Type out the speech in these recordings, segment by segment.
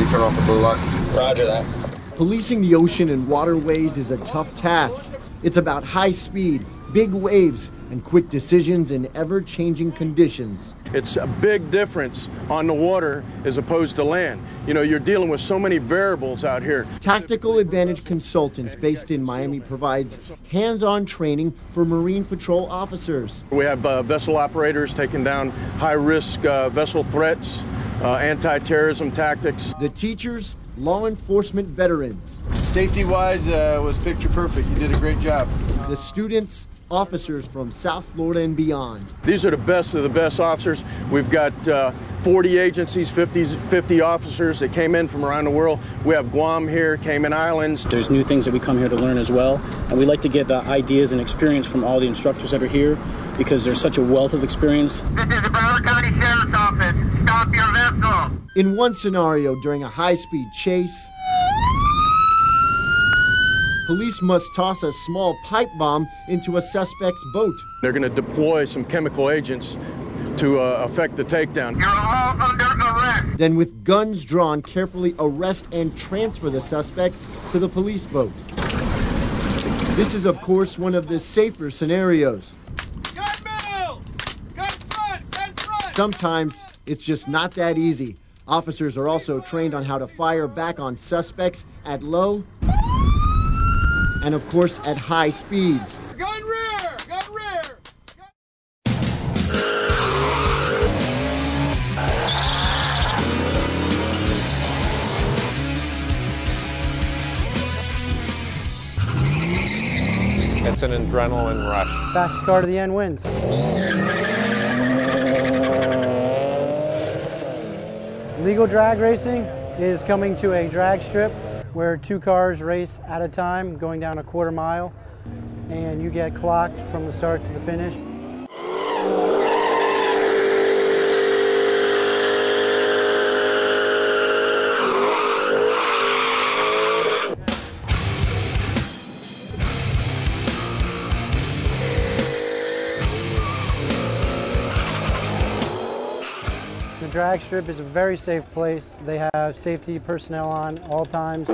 Somebody turn off the blue light. Roger that. Policing the ocean and waterways is a tough task. It's about high speed, big waves, and quick decisions in ever-changing conditions. It's a big difference on the water as opposed to land. You know, you're dealing with so many variables out here. Tactical Advantage Consultants, based in Miami, provides hands-on training for Marine Patrol officers. We have vessel operators taking down high-risk vessel threats, anti-terrorism tactics. The teachers, law enforcement veterans. Safety-wise, was picture perfect. You did a great job. The students, officers from South Florida and beyond. These are the best of the best officers. We've got 40 agencies, 50 officers that came in from around the world. We have Guam here, Cayman Islands. There's new things that we come here to learn as well, and we like to get ideas and experience from all the instructors that are here because there's such a wealth of experience. This is the Broward County Sheriff's Office. Stop your vessel. In one scenario, during a high-speed chase, police must toss a small pipe bomb into a suspect's boat. They're going to deploy some chemical agents to affect the takedown. You're all under arrest. Then with guns drawn, carefully arrest and transfer the suspects to the police boat. This is, of course, one of the safer scenarios. Gun middle! Gun front! Gun front! Sometimes it's just not that easy. Officers are also trained on how to fire back on suspects at low and, of course, at high speeds. Gun rear! Gun rear! It's an adrenaline rush. Fastest car to the end wins. Legal drag racing is coming to a drag strip where 2 cars race at a time going down a quarter mile, and you get clocked from the start to the finish. The drag strip is a very safe place. They have safety personnel on all times.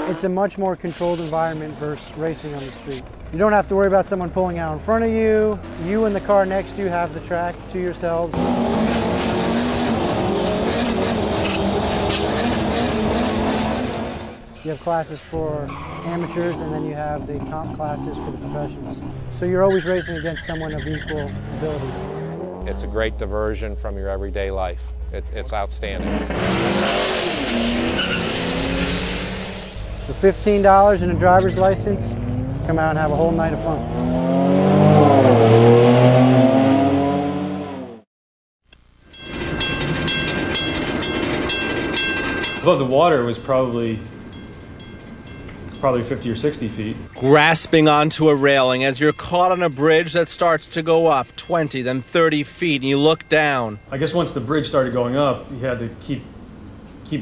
It's a much more controlled environment versus racing on the street. You don't have to worry about someone pulling out in front of you. You and the car next to you have the track to yourselves. You have classes for amateurs, and then you have the comp classes for the professionals. So you're always racing against someone of equal ability. It's a great diversion from your everyday life. It's outstanding. For $15 and a driver's license, come out and have a whole night of fun. Above the water was probably 50 or 60 feet. Grasping onto a railing as you're caught on a bridge that starts to go up 20, then 30 feet, and you look down. I guess once the bridge started going up, you had to keep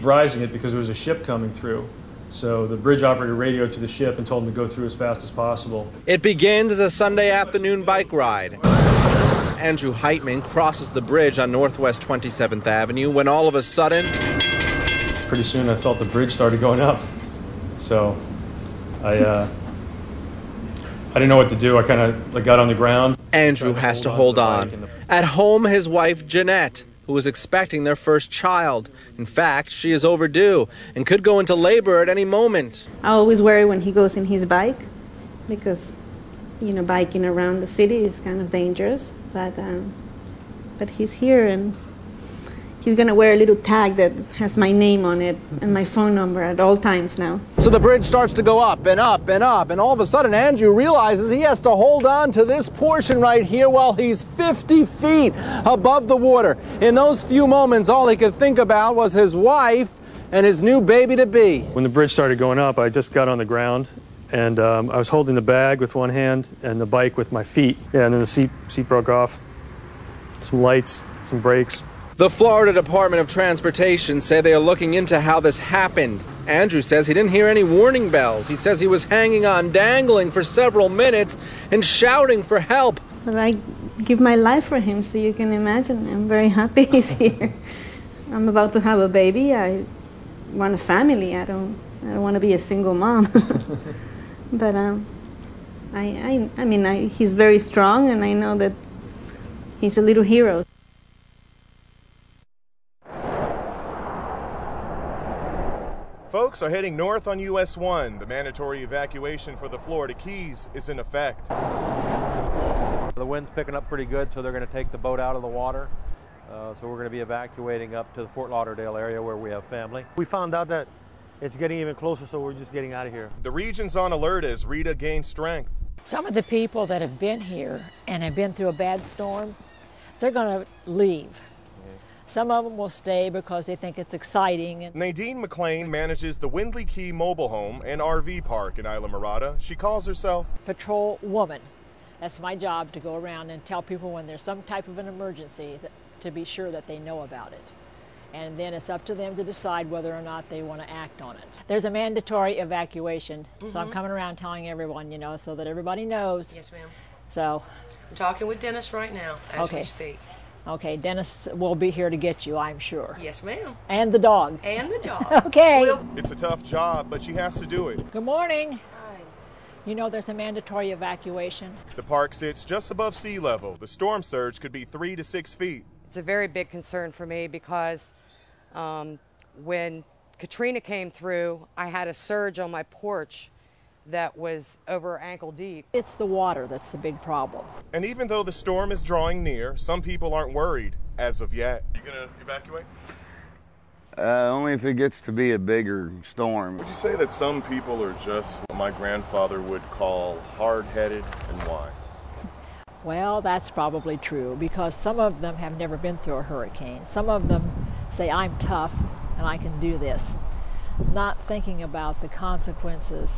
rising it because there was a ship coming through. So the bridge operator radioed to the ship and told them to go through as fast as possible. It begins as a Sunday afternoon bike ride. Andrew Heitman crosses the bridge on Northwest 27th Avenue when all of a sudden... Pretty soon I felt the bridge started going up. So I didn't know what to do. I kind of got on the ground. Andrew has to hold on. At home, his wife, Jeanette, who is expecting their first child. In fact, she is overdue and could go into labor at any moment. I always worry when he goes in his bike because, you know, biking around the city is kind of dangerous. But he's here, and he's going to wear a little tag that has my name on it and my phone number at all times now. So the bridge starts to go up and up and up, and all of a sudden Andrew realizes he has to hold on to this portion right here while he's 50 feet above the water. In those few moments, all he could think about was his wife and his new baby-to-be. When the bridge started going up, I just got on the ground, and I was holding the bag with one hand and the bike with my feet. Yeah, and then the seat broke off. Some lights, some brakes. The Florida Department of Transportation say they are looking into how this happened. Andrew says he didn't hear any warning bells. He says he was hanging on, dangling for several minutes and shouting for help. But I give my life for him, so you can imagine I'm very happy he's here. I'm about to have a baby. I want a family. I don't want to be a single mom. But I mean, he's very strong, and I know that he's a little hero. Folks are heading north on US 1. The mandatory evacuation for the Florida Keys is in effect. The wind's picking up pretty good, so they're going to take the boat out of the water. So we're going to be evacuating up to the Fort Lauderdale area where we have family. We found out that it's getting even closer, so we're just getting out of here. The region's on alert as Rita gains strength. Some of the people that have been here and have been through a bad storm, they're going to leave. Some of them will stay because they think it's exciting. Nadine McLean manages the Windley Key Mobile Home and RV Park in Isla Mirada. She calls herself Patrol Woman. That's my job, to go around and tell people when there's some type of an emergency to be sure that they know about it. And then it's up to them to decide whether or not they want to act on it. There's a mandatory evacuation, so I'm coming around telling everyone, you know, so that everybody knows. Yes, ma'am. So I'm talking with Dennis right now as we speak. Okay, Dennis will be here to get you, I'm sure. Yes, ma'am. And the dog. And the dog. Okay. It's a tough job, but she has to do it. Good morning. Hi. You know there's a mandatory evacuation. The park sits just above sea level. The storm surge could be 3 to 6 feet. It's a very big concern for me because when Katrina came through, I had a surge on my porch that was over ankle deep. It's the water that's the big problem. And even though the storm is drawing near, some people aren't worried as of yet. You gonna evacuate? Only if it gets to be a bigger storm. Would you say that some people are just what my grandfather would call hard-headed, and why? Well, that's probably true, because some of them have never been through a hurricane. Some of them say, I'm tough and I can do this, not thinking about the consequences